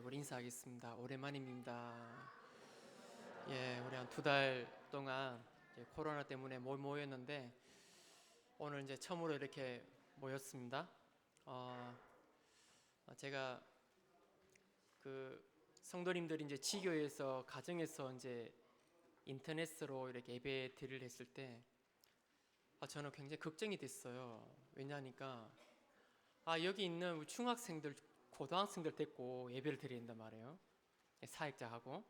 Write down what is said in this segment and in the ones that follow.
우리 인사하겠습니다. 오랜만입니다. 우리 한 2달 동안 코로나 때문에 모였는데 오늘 이제 처음으로 이렇게 모였습니다. 제가 그 성도님들이 이제 지교에서 가정에서 이제 인터넷으로 이렇게 예배 드리를 했을 때 저는 굉장히 걱정이 됐어요. 왜냐하니까 여기 있는 우리 중학생들, 고등학생들 데리고 예배를 드려야 된단 말이에요. 사역자하고.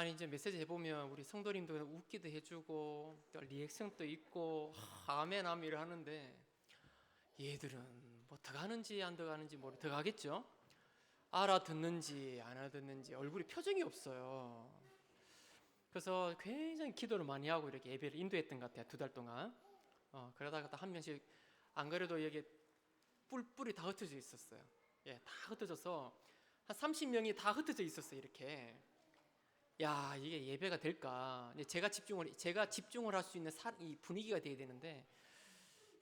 이제 메시지 해보면 우리 성도님도 웃기도 해주고 또 리액션도 있고 아멘 아멘 이러 하는데 얘들은 뭐 들어가는지 안 들어가는지 들어가겠죠? 알아듣는지 안 알아듣는지 얼굴에 표정이 없어요. 그래서 굉장히 기도를 많이 하고 이렇게 예배를 인도했던 것 같아요. 2달 동안. 그러다가 한 명씩 안 그래도 여기 뿔뿔이 다 흩어져 있었어요. 다 흩어져서 한 30명이 다 흩어져 있었어요. 이렇게. 이게 예배가 될까? 제가 집중을 할 수 있는 이 분위기가 돼야 되는데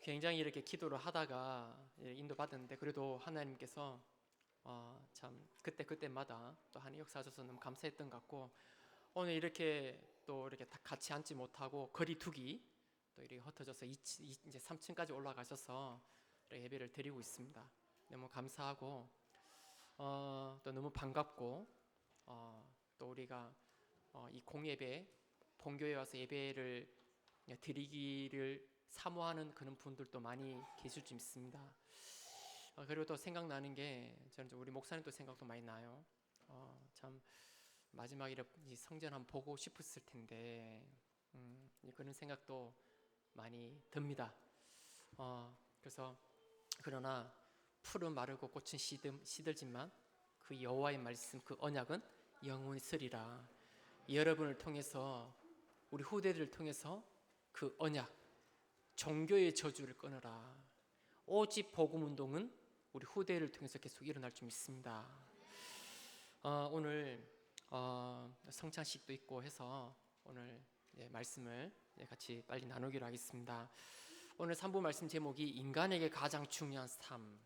굉장히 이렇게 기도를 하다가 인도받았는데 그래도 하나님께서 참 그때마다 또 하나님 역사하셔서 너무 감사했던 것 같고 오늘 이렇게 또 이렇게 다 같이 앉지 못하고 거리두기 또 이렇게 흩어져서 이제 3층까지 올라가셔서 예배를 드리고 있습니다. 너무 감사하고 또 너무 반갑고 또 우리가 이 공예배 본교회 와서 예배를 드리기를 사모하는 그런 분들도 많이 계실 줄 믿습니다. 그리고 또 생각나는 게 저는 우리 목사님도 생각도 많이 나요. 참 마지막에 이 성전 한번 보고 싶었을 텐데 그런 생각도 많이 듭니다. 그래서 그러나 풀은 마르고 꽃은 시들지만 그 여호와의 말씀 그 언약은 영원히 서리라. 여러분을 통해서 우리 후대들을 통해서 그 언약 종교의 저주를 끊어라. 오직 복음 운동은 우리 후대를 통해서 계속 일어날 줄 믿습니다. 오늘 성찬식도 있고 해서 오늘 말씀을 같이 빨리 나누기로 하겠습니다. 오늘 3부 말씀 제목이 인간에게 가장 중요한 삶.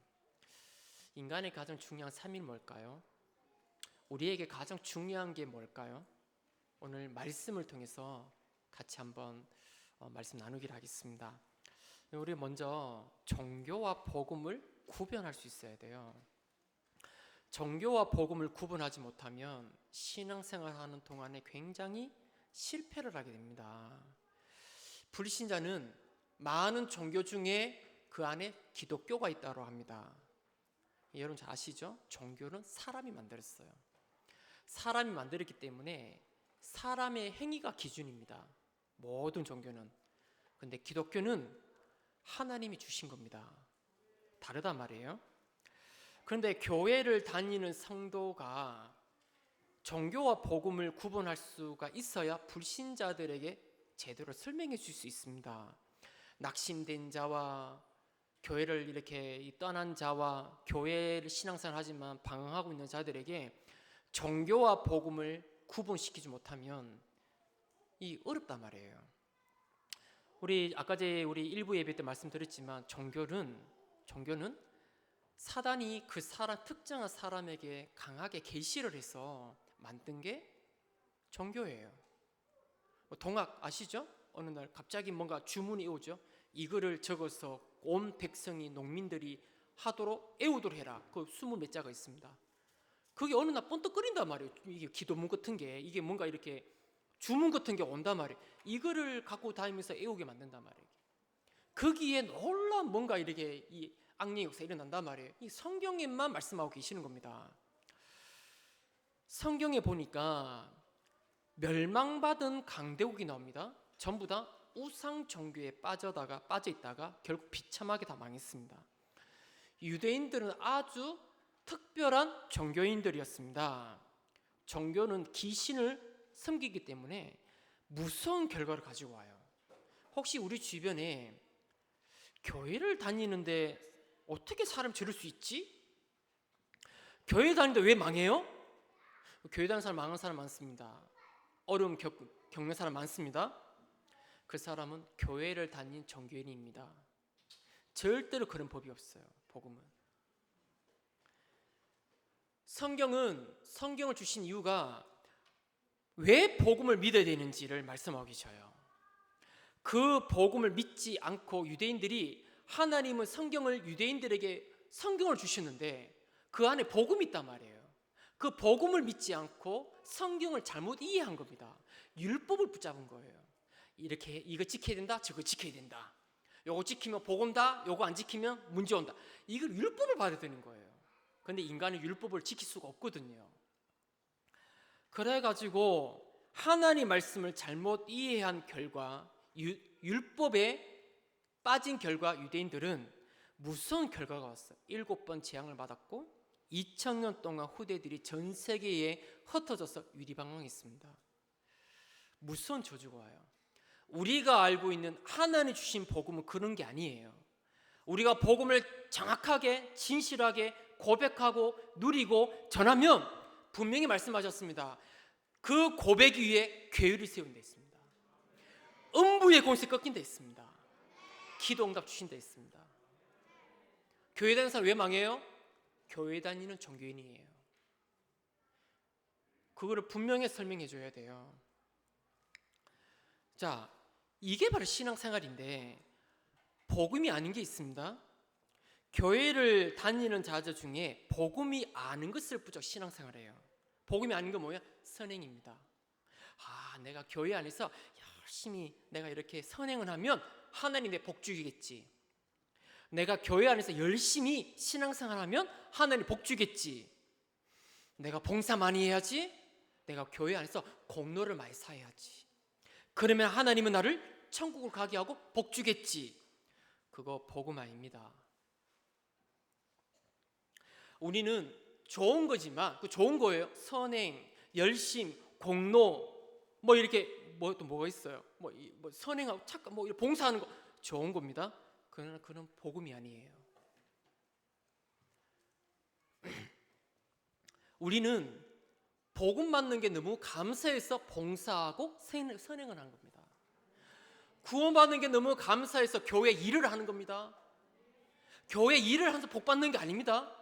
인간의 가장 중요한 삶이 뭘까요? 우리에게 가장 중요한 게 뭘까요? 오늘 말씀을 통해서 같이 한번 말씀 나누기로 하겠습니다. 우리 먼저 종교와 복음을 구별할 수 있어야 돼요. 종교와 복음을 구분하지 못하면 신앙생활하는 동안에 굉장히 실패를 하게 됩니다. 불신자는 많은 종교 중에 그 안에 기독교가 있다고 합니다. 여러분 잘 아시죠? 종교는 사람이 만들었어요. 사람이 만들었기 때문에 사람의 행위가 기준입니다. 모든 종교는. 근데 기독교는 하나님이 주신 겁니다. 다르단 말이에요. 그런데 교회를 다니는 성도가 종교와 복음을 구분할 수가 있어야 불신자들에게 제대로 설명해 줄 수 있습니다. 낙심된 자와 교회를 이렇게 떠난 자와 교회를 신앙생활 하지만 방황하고 있는 자들에게 종교와 복음을 구분시키지 못하면 이 어렵단 말이에요. 우리 아까 우리 일부 예배 때 말씀드렸지만 종교는 사단이 그 특정한 사람에게 강하게 계시를 해서 만든 게 종교예요. 동학 아시죠? 어느 날 갑자기 뭔가 주문이 오죠. 이거를 적어서 온 백성이 농민들이 하도록 애우도록 해라. 그 20몇 자가 있습니다. 그게 어느 날 번뜩거린단 말이에요. 이게 기도문 같은 게 이게 뭔가 이렇게 주문 같은 게 온단 말이에요. 이거를 갖고 다니면서 애우게 만든단 말이에요. 거기에 놀라운 뭔가 이렇게 이 악령의 역사가 일어난단 말이에요. 이 성경에만 말씀하고 계시는 겁니다. 성경에 보니까 멸망받은 강대국이 나옵니다. 전부 다 우상 종교에 빠져 있다가 결국 비참하게 다 망했습니다. 유대인들은 아주 특별한 종교인들이었습니다. 종교는 귀신을 섬기기 때문에 무서운 결과를 가지고 와요. 혹시 우리 주변에 교회를 다니는데 어떻게 사람 저럴 수 있지? 교회 다니는데 왜 망해요? 교회 다니는 사람 망한 사람 많습니다. 어려움 겪는 사람 많습니다. 그 사람은 교회를 다닌 종교인입니다. 절대로 그런 법이 없어요. 복음은 성경을 주신 이유가 왜 복음을 믿어야 되는지를 말씀하고 계셔요. 그 복음을 믿지 않고 유대인들이 하나님은 유대인들에게 성경을 주셨는데 그 안에 복음이 있단 말이에요. 그 복음을 믿지 않고 성경을 잘못 이해한 겁니다. 율법을 붙잡은 거예요. 이렇게 이거 지켜야 된다, 저거 지켜야 된다. 요거 지키면 복 온다, 요거 안 지키면 문제 온다. 이걸 율법을 받아야 되는 거예요. 근데 인간은 율법을 지킬 수가 없거든요. 그래가지고 하나님 말씀을 잘못 이해한 결과, 율법에 빠진 결과 유대인들은 무서운 결과가 왔어요. 7번 재앙을 받았고 2000년 동안 후대들이 전 세계에 흩어져서 유리방황했습니다. 무서운 저주가 와요. 우리가 알고 있는 하나님 주신 복음은 그런 게 아니에요. 우리가 복음을 정확하게 진실하게 고백하고 누리고 전하면 분명히 말씀하셨습니다. 그 고백 위에 교회를 세운다 했습니다. 음부의 권세 꺾인다 했습니다. 기도 응답 주신다 했습니다. 교회 다니는 사람 왜 망해요? 교회 다니는 종교인이에요. 그거를 분명히 설명해 줘야 돼요. 자, 이게 바로 신앙생활인데 복음이 아닌 게 있습니다. 교회를 다니는 자들 중에 복음이 아닌 것을 부족 신앙생활이에요. 복음이 아닌 건 뭐야? 선행입니다. 내가 교회 안에서 열심히 내가 이렇게 선행을 하면 하나님 내 복 주겠지. 내가 교회 안에서 열심히 신앙생활하면 하나님 복 주겠지. 내가 봉사 많이 해야지. 내가 교회 안에서 공로를 많이 쌓아야지. 그러면 하나님은 나를 천국을 가게 하고 복 주겠지. 그거 복음 아닙니다. 우리는 좋은 거지만 그 좋은 거예요. 선행, 열심, 공로 뭐 이렇게 또 뭐가 있어요? 뭐 선행하고 착각 뭐 봉사하는 거 좋은 겁니다. 그러나 그런 복음이 아니에요. 우리는 복음 받는 게 너무 감사해서 봉사하고 선행을 하는 겁니다. 구원받는 게 너무 감사해서 교회 일을 하는 겁니다. 교회 일을 하면서 복 받는 게 아닙니다.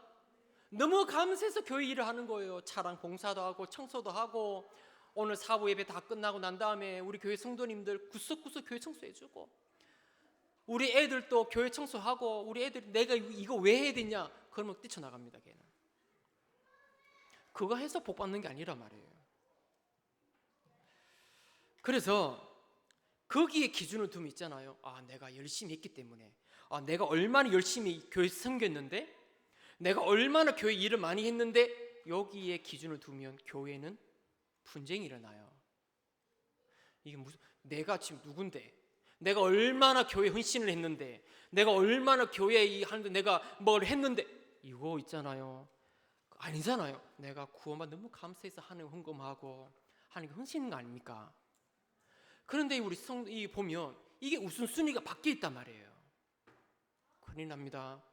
너무 감사해서 교회 일을 하는 거예요. 차량 봉사도 하고 청소도 하고 오늘 사부 예배 다 끝나고 난 다음에 우리 교회 성도님들 구석구석 교회 청소해주고 우리 애들도 교회 청소하고 우리 애들이 내가 이거 왜 해야 되냐 그러면 뛰쳐나갑니다. 걔는 그거 해서 복 받는 게 아니란 말이에요. 그래서 거기에 기준을 두면 있잖아요. 내가 열심히 했기 때문에 내가 얼마나 열심히 교회 섬겼는데 내가 얼마나 교회 일을 많이 했는데 여기에 기준을 두면 교회는 분쟁이 일어나요. 이게 무슨 내가 지금 누군데 내가 얼마나 교회 헌신을 했는데 내가 얼마나 교회에 하는데 내가 뭘 했는데 이거 있잖아요. 아니잖아요. 내가 구원만 너무 감사해서 하는 헌금하고 하는 게 헌신인 거 아닙니까? 그런데 우리 보면 이게 우선순위가 바뀌어 있단 말이에요. 큰일 납니다.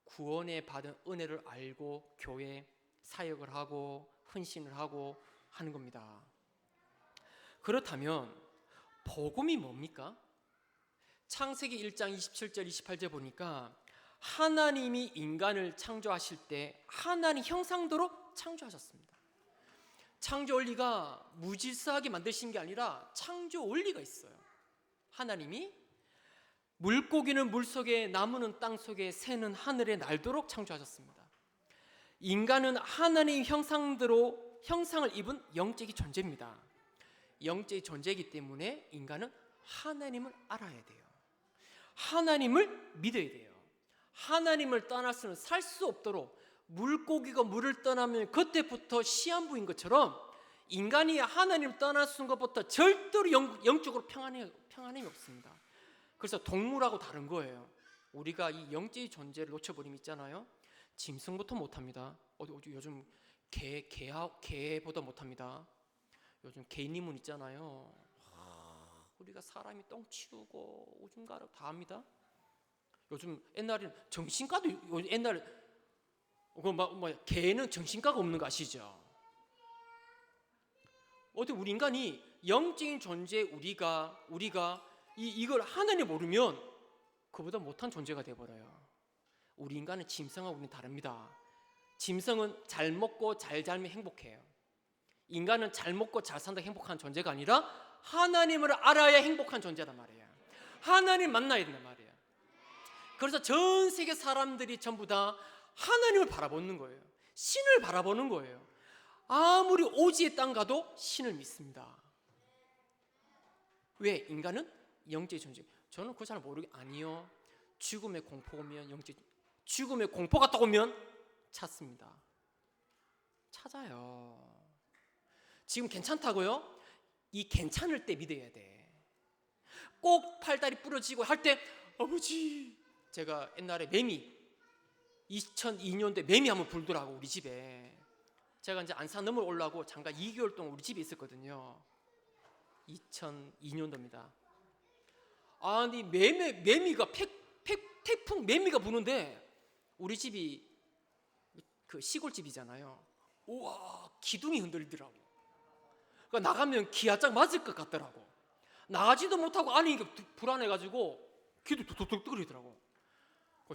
구원에 받은 은혜를 알고 교회 사역을 하고 헌신을 하고 하는 겁니다. 그렇다면 복음이 뭡니까? 창세기 1장 27절 28절 보니까 하나님이 인간을 창조하실 때 하나님 형상대로 창조하셨습니다. 창조 원리가 무질서하게 만드신 게 아니라 창조 원리가 있어요. 하나님이 물고기는 물속에, 나무는 땅속에, 새는 하늘에 날도록 창조하셨습니다. 인간은 하나님 형상대로 형상을 입은 영적인 존재입니다. 영적인 존재이기 때문에 인간은 하나님을 알아야 돼요. 하나님을 믿어야 돼요. 하나님을 떠나서는 살 수 없도록 물고기가 물을 떠나면 그때부터 시한부인 것처럼 인간이 하나님을 떠날 수 있는 것부터 절대로 영적으로 평안함이 없습니다. 그래서 동물하고 다른 거예요. 우리가 이 영적인 존재를 놓쳐버리면 있잖아요. 짐승부터 못합니다. 요즘 개보다 못합니다. 요즘 개인이문 있잖아요. 우리가 사람이 똥 치우고 오줌 가르고 다 합니다. 요즘 옛날에는 정신과도 옛날에 개는 정신과가 없는 거 아시죠? 어떻게 우리 인간이 영적인 존재 우리가 이걸 하나님 모르면 그보다 못한 존재가 돼버려요. 우리 인간은 짐승하고 우리는 다릅니다. 짐승은 잘 먹고 잘 살면 행복해요. 인간은 잘 먹고 잘 산다 행복한 존재가 아니라 하나님을 알아야 행복한 존재란 말이에요. 하나님 만나야 된단 말이에요. 그래서 전 세계 사람들이 전부 다 하나님을 바라보는 거예요. 신을 바라보는 거예요. 아무리 오지의 땅 가도 신을 믿습니다. 왜? 인간은 영적인 존재. 저는 그거 잘 아니요. 죽음의 공포 오면 죽음의 공포가 떠오면 찾습니다. 찾아요. 지금 괜찮다고요? 이 괜찮을 때 믿어야 돼. 꼭 팔다리 부러지고 할 때 아버지, 제가 옛날에 매미 2002년도에 매미 한번 불더라고 우리 집에. 제가 이제 안산 넘어 올라고 잠깐 2개월 동안 우리 집에 있었거든요. 2002년도입니다. 아니 매미가 태풍 매미가 부는데 우리 집이 그 시골집이잖아요. 우와, 기둥이 흔들리더라고. 그러니까 나가면 기아짝 맞을 것 같더라고. 나가지도 못하고 안에 불안해가지고 귀도 툭툭툭 거리더라고.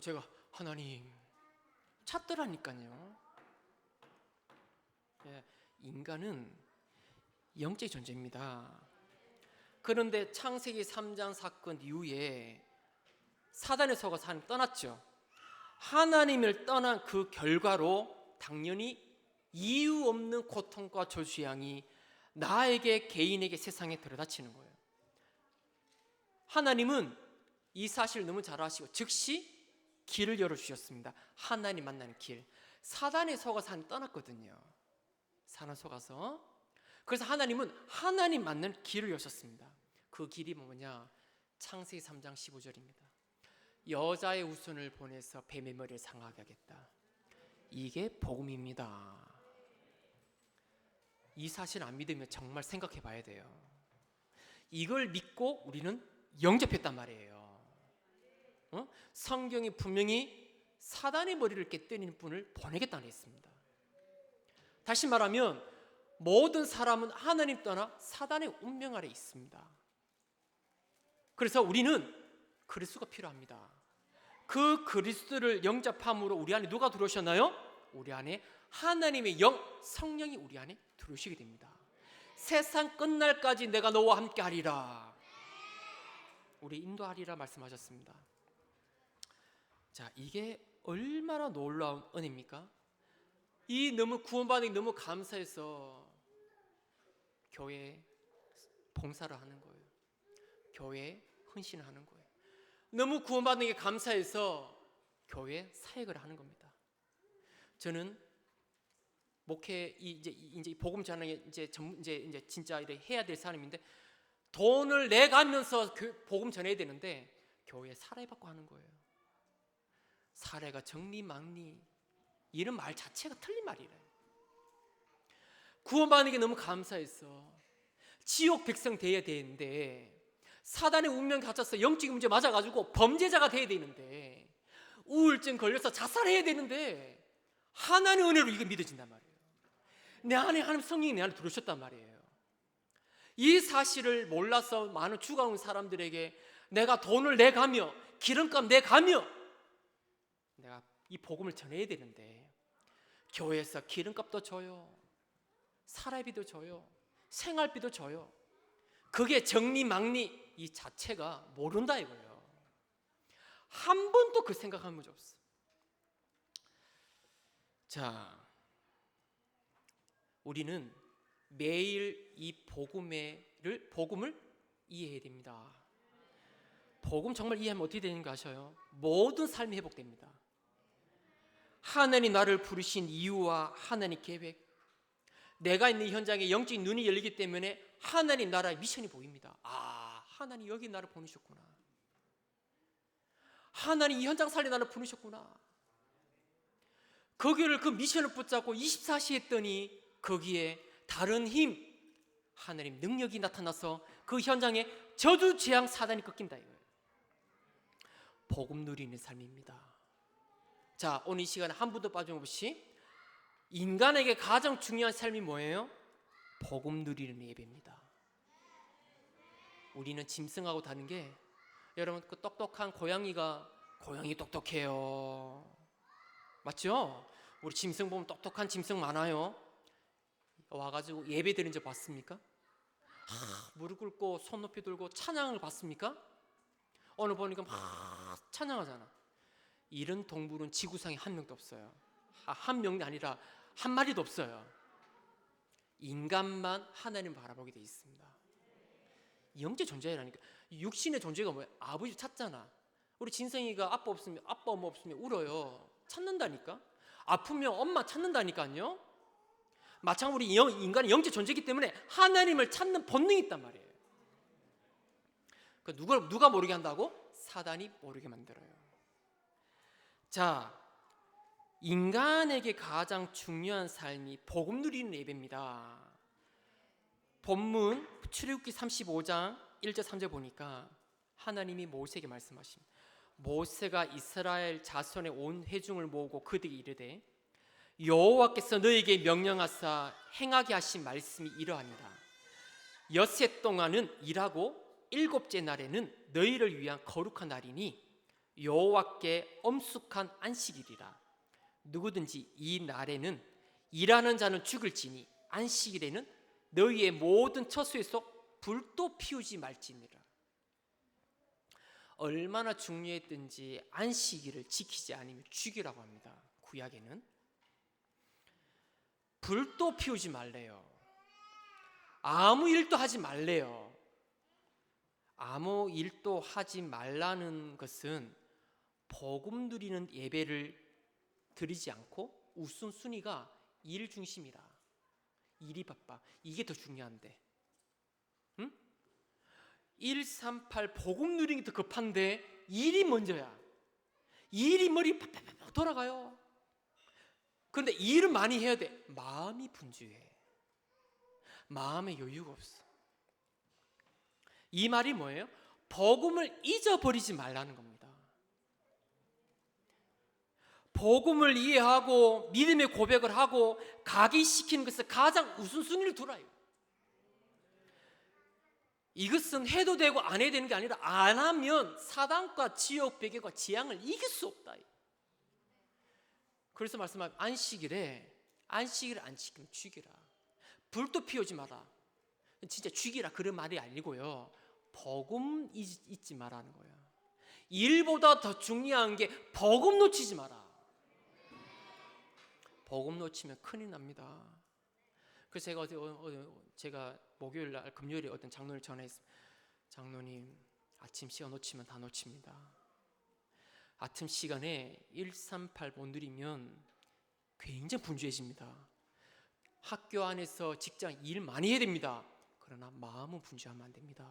제가 하나님 찾더라니까요. 인간은 영적 존재입니다. 그런데 창세기 3장 사건 이후에 사단의 속아서 하나님 떠났죠. 하나님을 떠난 그 결과로 당연히 이유 없는 고통과 저주양이 나에게, 개인에게, 세상에 들여다치는 거예요. 하나님은 이 사실을 너무 잘 아시고 즉시 길을 열어주셨습니다. 하나님 만나는 길. 사단의 속아서 하나님 떠났거든요. 사단 속아서. 그래서 하나님은 하나님 만나는 길을 여셨습니다. 그 길이 뭐냐? 창세기 3장 15절입니다. 여자의 후손을 보내서 뱀의 머리를 상하게 하겠다. 이게 복음입니다. 이 사실 안 믿으면 정말 생각해 봐야 돼요. 이걸 믿고 우리는 영접했단 말이에요. 성경이 분명히 사단의 머리를 이렇게 때리는 분을 보내겠다고 했습니다. 다시 말하면 모든 사람은 하나님 떠나 사단의 운명 아래 있습니다. 그래서 우리는 그리스도가 필요합니다. 그 그리스도를 영접함으로 우리 안에 누가 들어오셨나요? 우리 안에 하나님의 영, 성령이 우리 안에 들어오시게 됩니다. 세상 끝날까지 내가 너와 함께 하리라. 우리 인도하리라 말씀하셨습니다. 자, 이게 얼마나 놀라운 은혜입니까? 이 너무 구원받은 게 너무 감사해서 교회 봉사를 하는 거예요. 교회 헌신을 하는 거예요. 너무 구원받는 게 감사해서 교회 사역을 하는 겁니다. 저는 목회 이제 복음 전하는 게 이제 진짜 이렇게 해야 될 사람인데 돈을 내가면서 복음 전해야 되는데 교회 사례 받고 하는 거예요. 사례가 정리망리 이런 말 자체가 틀린 말이래. 구원받는 게 너무 감사해서 지옥 백성 돼야 되는데 사단의 운명 갇혀서 영적 문제 맞아가지고 범죄자가 돼야 되는데 우울증 걸려서 자살해야 되는데 하나님의 은혜로 이게 믿어진단 말이에요. 내 안에 하나님 성령이 내 안에 들어오셨단 말이에요. 이 사실을 몰라서 많은 죽어온 사람들에게 내가 돈을 내가며 기름값 내가며 내가 이 복음을 전해야 되는데 교회에서 기름값도 줘요, 사례비도 줘요, 생활비도 줘요. 그게 정리망리 이 자체가 모른다 이거예요. 한 번도 그 생각한 적이 없어. 자, 우리는 매일 이 복음을 이해해야 됩니다. 복음 정말 이해하면 어떻게 되는가 아셔요? 모든 삶이 회복됩니다. 하나님 나를 부르신 이유와 하나님 계획, 내가 있는 현장에 영적인 눈이 열리기 때문에 하나님 나라의 미션이 보입니다. 아, 하나님 여기 나를 보내셨구나. 하나님 이 현장 살리 나를 보내셨구나. 거기를 그 미션을 붙잡고 24시 했더니 거기에 다른 힘, 하나님 능력이 나타나서 그 현장에 저주 재앙 사단이 꺾인다 이거예요. 복음 누리는 삶입니다. 자, 오늘 이 시간에 한 분도 빠짐없이 인간에게 가장 중요한 삶이 뭐예요? 복음 누리는 예배입니다. 우리는 짐승하고 다른 게 여러분 그 똑똑한 고양이 똑똑해요. 맞죠? 우리 짐승 보면 똑똑한 짐승 많아요. 와가지고 예배 드린 적 봤습니까? 무릎 꿇고 손 높이 들고 찬양을 받습니까? 오늘 보니까 막 찬양하잖아. 이런 동물은 지구상에 한 명도 없어요. 한 명이 아니라 한 마리도 없어요. 인간만 하나님 바라보게 돼 있습니다. 영적 존재라니까. 육신의 존재가 뭐야? 아버지 찾잖아. 우리 진성이가 아빠 없으면, 아빠 엄마 없으면 울어요. 찾는다니까. 아프면 엄마 찾는다니까요. 마찬가지로 우리 인간은 영적 존재이기 때문에 하나님을 찾는 본능이 있단 말이에요. 누가 모르게 한다고? 사단이 모르게 만들어요. 자, 인간에게 가장 중요한 삶이 복음 누리는 예배입니다. 본문 출애굽기 35장 1절 3절 보니까 하나님이 모세에게 말씀하십니다. 모세가 이스라엘 자손의 온 회중을 모으고 그들에게 이르되 여호와께서 너에게 명령하사 행하게 하신 말씀이 이러하니라. 엿새 동안은 일하고 일곱째 날에는 너희를 위한 거룩한 날이니 여호와께 엄숙한 안식일이라. 누구든지 이 날에는 일하는 자는 죽을지니 안식일에는 너희의 모든 처소에서 불도 피우지 말지니라. 얼마나 중요했든지 안식일을 지키지 않으면 죽이라고 합니다. 구약에는 불도 피우지 말래요. 아무 일도 하지 말래요. 아무 일도 하지 말라는 것은 복음 누리는 예배를 드리지 않고 우선순위가 일 중심이다. 일이 바빠. 이게 더 중요한데. 응? 138 복음 누리는 게 더 급한데 일이 먼저야. 일이 머리 팍팍팍 돌아가요. 그런데 일을 많이 해야 돼. 마음이 분주해. 마음에 여유가 없어. 이 말이 뭐예요? 복음을 잊어버리지 말라는 겁니다. 복음을 이해하고 믿음의 고백을 하고 각인시키는 것을 가장 우선순위를 두라요. 이것은 해도 되고 안 해도 되는 게 아니라 안 하면 사단과 지옥 배경과 재앙을 이길 수 없다. 그래서 말씀하면 안식일을 안 지키면 죽이라. 불도 피우지 마라. 진짜 죽이라 그런 말이 아니고요. 복음 잊지 마라는 거예요. 일보다 더 중요한 게 복음 놓치지 마라. 복음 놓치면 큰일 납니다. 그래서 제가 목요일 날 금요일에 어떤 장로를 전화했습니다. 장로님, 아침 시간 놓치면 다 놓칩니다. 아침 시간에 138 못 누리면 굉장히 분주해집니다. 학교 안에서 직장 일 많이 해야 됩니다. 그러나 마음은 분주하면 안 됩니다.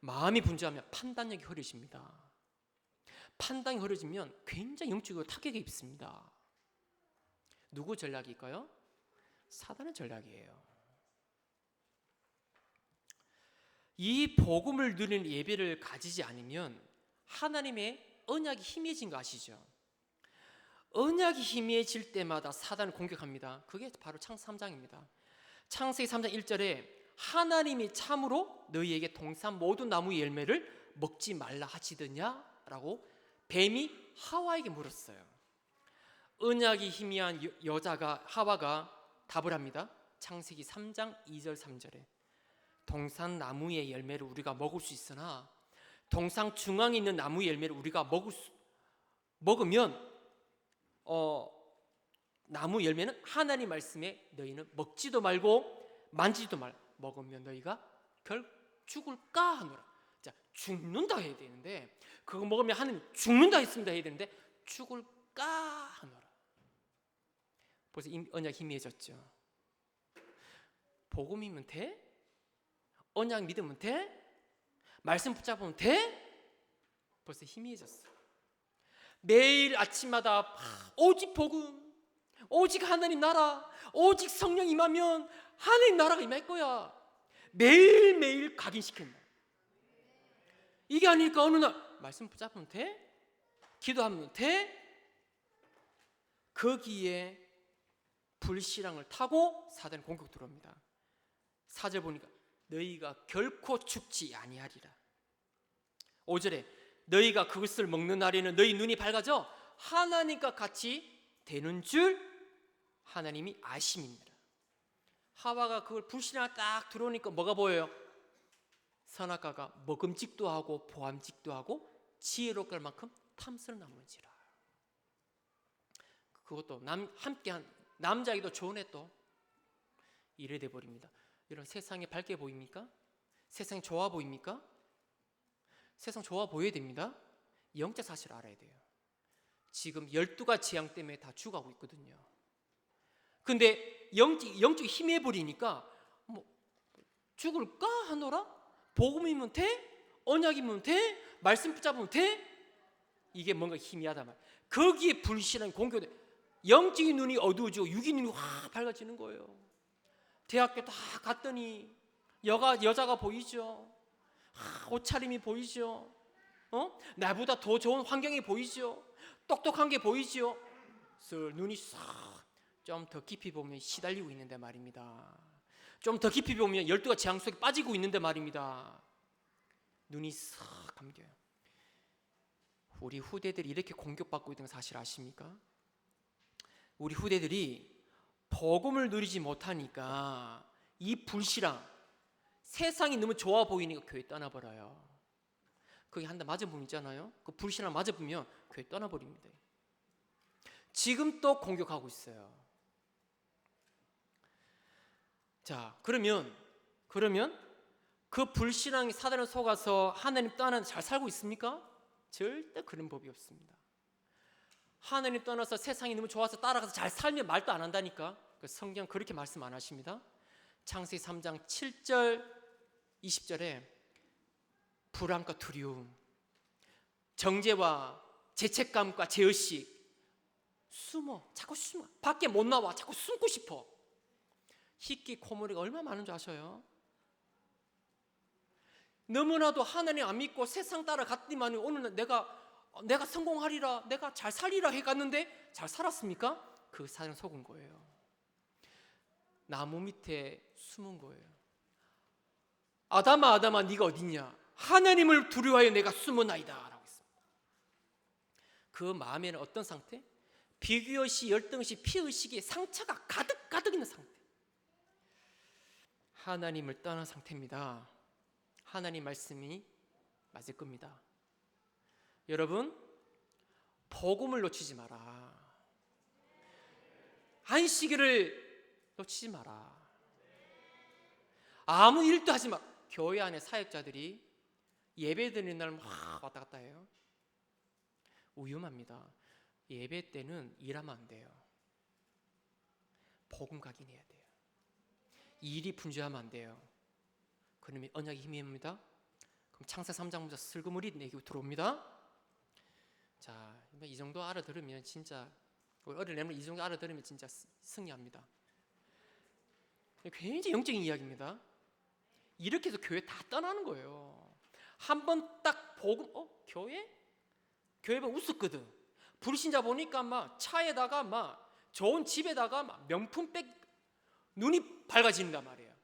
마음이 분주하면 판단력이 흐려집니다. 판단이 흐려지면 굉장히 영적으로 타격이 입습니다. 누구 전략일까요? 사단의 전략이에요. 이 복음을 누리는 예배를 가지지 않으면 하나님의 언약이 희미해진 거 아시죠? 언약이 희미해질 때마다 사단을 공격합니다. 그게 바로 창세기 3장입니다. 창세기 3장 1절에 하나님이 참으로 너희에게 동산 모든 나무 열매를 먹지 말라 하시더냐? 라고 뱀이 하와에게 물었어요. 언약이 희미한 여자가 하와가 답을 합니다. 창세기 3장 2절 3절에 동산 나무의 열매를 우리가 먹을 수 있으나 동산 중앙에 있는 나무 열매를 우리가 먹으면 나무 열매는 하나님 말씀에 너희는 먹지도 말고 만지지도 말라. 먹으면 너희가 죽을까 하노라. 자, 죽는다 해야 되는데 그거 먹으면 하나님 죽는다 했습니다 해야 되는데 죽을까 하노라. 벌써 언약 희미해졌죠. 복음이면 돼? 언약 믿으면 돼? 말씀 붙잡으면 돼? 벌써 희미해졌어. 매일 아침마다 오직 복음, 오직 하나님 나라, 오직 성령 임하면 하나님 나라가 임할 거야. 매일매일 각인시킨다. 이게 아니니까 어느 날 말씀 붙잡으면 돼? 기도하면 돼? 거기에 불신앙을 타고 사단의 공격 들어옵니다. 4절 보니까 너희가 결코 죽지 아니하리라. 5절에 너희가 그것을 먹는 날에는 너희 눈이 밝아져 하나님과 같이 되는 줄 하나님이 아심입니다. 하와가 그걸 불신하고 딱 들어오니까 뭐가 보여요? 선악과가 먹음직도 하고 보암직도 하고 지혜롭게 할 만큼 탐스러운 나무인지라. 그것도 함께한 남자에게도 좋은 애 또 이래 돼 버립니다. 여러분, 세상이 밝게 보입니까? 세상이 좋아 보입니까? 세상 좋아 보여야 됩니다. 영적 사실을 알아야 돼요. 지금 12가지 재앙 때문에 다 죽어가고 있거든요. 근데 영적이 힘해 버리니까 뭐 죽을까 하노라? 복음이면 돼? 언약이면 돼? 말씀 붙잡으면 돼? 이게 뭔가 희미하단 말이에요. 거기에 불신한 공교돼. 영적인 눈이 어두워지고 육인 눈이 확 밝아지는 거예요. 대학교 다 갔더니 여자가 보이죠. 옷차림이 보이죠. 나보다 더 좋은 환경이 보이죠. 똑똑한 게 보이죠. 그래서 눈이 싹 좀 더 깊이 보면 시달리고 있는데 말입니다. 좀 더 깊이 보면 12가지 재앙 속에 빠지고 있는데 말입니다. 눈이 싹 감겨요. 우리 후대들이 이렇게 공격받고 있는 거 사실 아십니까? 우리 후대들이 복음을 누리지 못하니까 이 불신앙, 세상이 너무 좋아 보이니까 교회 떠나버려요. 거기 한 대 맞아보면 있잖아요. 그 불신앙 맞아보면 교회 떠나버립니다. 지금 또 공격하고 있어요. 자, 그러면 그 불신앙이 사단에 속아서 하나님 떠나서 잘 살고 있습니까? 절대 그런 법이 없습니다. 하나님 떠나서 세상이 너무 좋아서 따라가서 잘 살면 말도 안 한다니까. 성경 그렇게 말씀 안 하십니다. 창세기 3장 7절 20절에 불안과 두려움, 정죄와 죄책감과 죄의식, 자꾸 숨어, 밖에 못 나와, 자꾸 숨고 싶어. 희끼 코모리가 얼마나 많은 줄 아셔요? 너무나도 하나님 안 믿고 세상 따라갔더니만 오늘 내가 성공하리라, 내가 잘 살리라 해갔는데 잘 살았습니까? 그 사람 속은 거예요. 나무 밑에 숨은 거예요. 아담아 네가 어딨냐? 하나님을 두려워하여 내가 숨어나이다 라고 했습니다. 그 마음에는 어떤 상태? 비교시 열등시 피의식의 상처가 가득 있는 상태. 하나님을 떠난 상태입니다. 하나님 말씀이 맞을 겁니다. 여러분, 복음을 놓치지 마라. 안식일을 놓치지 마라. 아무 일도 하지 마. 교회 안에 사역자들이 예배 드리는 날 막 왔다 갔다 해요. 위험합니다. 예배 때는 일하면 안 돼요. 복음 각인해야 돼요. 일이 분주하면 안 돼요. 그러면 언약이 희미합니다. 그럼 창세 3장부터 슬그머리 내기로 들어옵니다. 자, 이 정도 알아들으면 진짜 어린애는 이 정도 알아들으면 진짜 승리합니다. 굉장히 영적인 이야기입니다. 이렇게 해서 교회 다 떠나는 거예요. 한 번 딱 복음, 교회 보면 웃었거든. 불신자 보니까 막 차에다가 막 좋은 집에다가 막 명품백, 눈이 밝아진단 말이에요.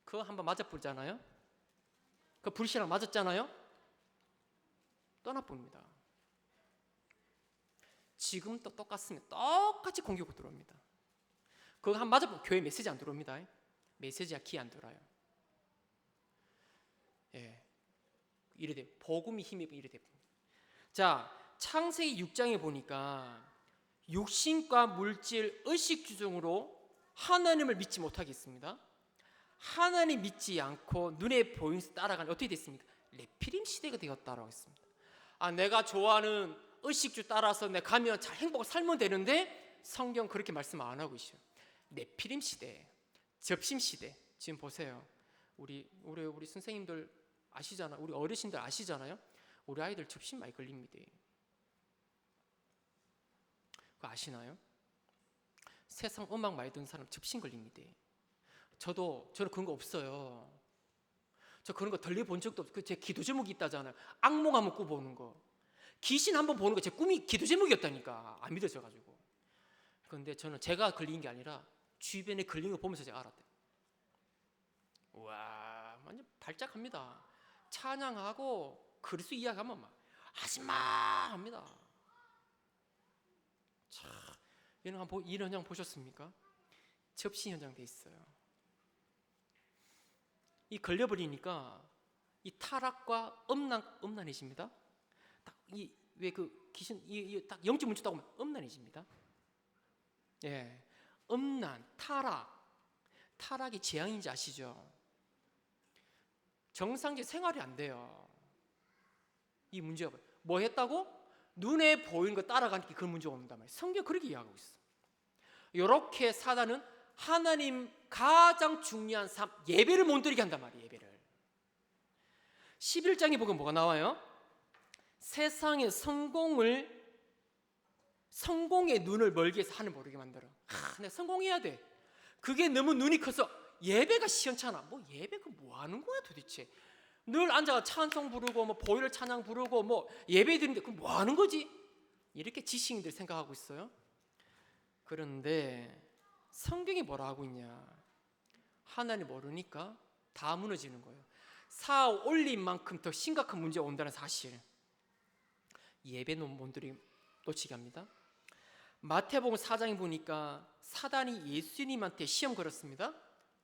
그거 한번 맞아보잖아요. 그 불신앙 맞았잖아요. 떠나봅니다. 지금도 똑같습니다. 똑같이 공격으로 들어옵니다. 그거 한번 맞아보면 교회 메시지 안 들어옵니다. 메시지가 키 안 들어요. 예, 이래 돼. 복음이 힘이 이래 돼. 자, 창세기 6장에 보니까 육신과 물질, 의식주종으로 하나님을 믿지 못하겠습니다. 하나님 믿지 않고 눈에 보이는 수 따라가는 어떻게 됐습니까? 레피림 시대가 되었다라고 했습니다. 내가 좋아하는 의식주 따라서 내가 가면 잘 행복을 살면 되는데 성경 그렇게 말씀 안 하고 있어요. 레피림 시대, 접심 시대. 지금 보세요. 우리 선생님들 아시잖아요. 우리 어르신들 아시잖아요. 우리 아이들 접심 많이 걸립니다. 그거 아시나요? 세상 음악 많이 듣는 사람 접심 걸립니다. 저는 그런 거 없어요. 저 그런 거 들려본 적도 없어요. 제 기도 제목이 있다잖아요. 악몽 한번 꾸보는 거, 귀신 한번 보는 거 제 꿈이 기도 제목이었다니까. 안 믿어져가지고. 그런데 저는 제가 걸린 게 아니라 주변에 걸린 거 보면서 제가 알았대요. 와, 완전 발작합니다. 찬양하고 그리스도 이야기하면 막 하지마 합니다. 자, 이런 현장 보셨습니까? 접시 현장 돼 있어요. 이 걸려버리니까 이 타락과 음란해집니다. 귀신 딱 영적 문제 딱 오면 음란해집니다. 예, 타락이 재앙인지 아시죠? 정상적 생활이 안 돼요. 이 문제가 뭐 했다고? 눈에 보이는 거 따라가니까 그런 문제가 온단 말이에요. 성경 그렇게 이야기하고 있어. 이렇게 사단은 하나님 가장 중요한 삶, 예배를 못 드리게 한단 말이에요. 예배를 11장에 보면 뭐가 나와요? 세상의 성공의 눈을 멀게 해서 하늘 모르게 만들어. 내가 성공해야 돼. 그게 너무 눈이 커서 예배가 시원찮아. 뭐 예배가 뭐 하는 거야 도대체? 늘 앉아서 찬송 부르고 뭐 보혈 찬양 부르고 뭐 예배 드리는데 그럼 뭐 하는 거지? 이렇게 지식인들 생각하고 있어요. 그런데 성경이 뭐라 하고 있냐? 하나님 모르니까 다 무너지는 거예요. 쌓아 올린 만큼 더 심각한 문제가 온다는 사실. 예배 논문들이 놓치게 합니다. 마태복음 4장에 보니까 사단이 예수님한테 시험 걸었습니다.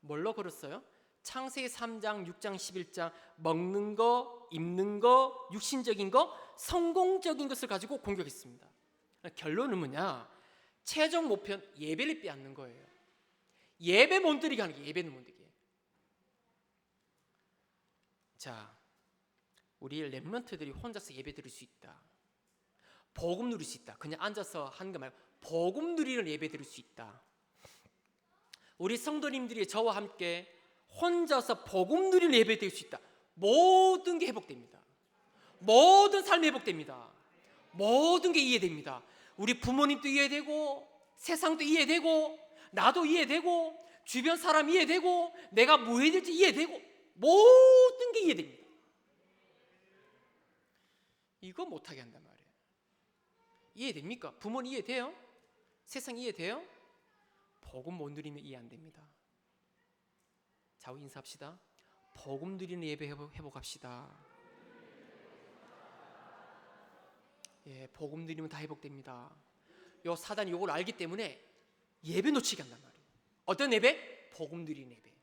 뭘로 걸었어요? 창세기 3장, 6장, 11장 먹는 거, 입는 거, 육신적인 거, 성공적인 것을 가지고 공격했습니다. 결론은 뭐냐? 최종 목표는 예배를 빼앗는 거예요. 예배 못 드리게 하는 게 예배는 못 드리게. 자, 우리 렘넌트들이 혼자서 예배 드릴 수 있다. 복음 누릴 수 있다. 그냥 앉아서 하는 거 말고 복음 누리는 예배 드릴 수 있다. 우리 성도님들이 저와 함께 혼자서 복음 누리는 예배 드릴 수 있다. 모든 게 회복됩니다. 모든 삶이 회복됩니다. 모든 게 이해됩니다. 우리 부모님도 이해되고 세상도 이해되고 나도 이해되고 주변 사람 이해되고 내가 뭐 해야 될지 이해되고 모든 게 이해됩니다. 이거 못하게 한단 말이에요. 이해됩니까? 부모님 이해돼요? 세상 이해돼요? 복음 못 누리면 이해 안 됩니다. 자, 우리 인사합시다. 복음 누리는 예배 회복합시다. 예, 복음 누리면 다 회복됩니다. 요 사단이 요걸 알기 때문에 예배 놓치게 한단 말이에요. 어떤 예배? 복음 누리는 예배.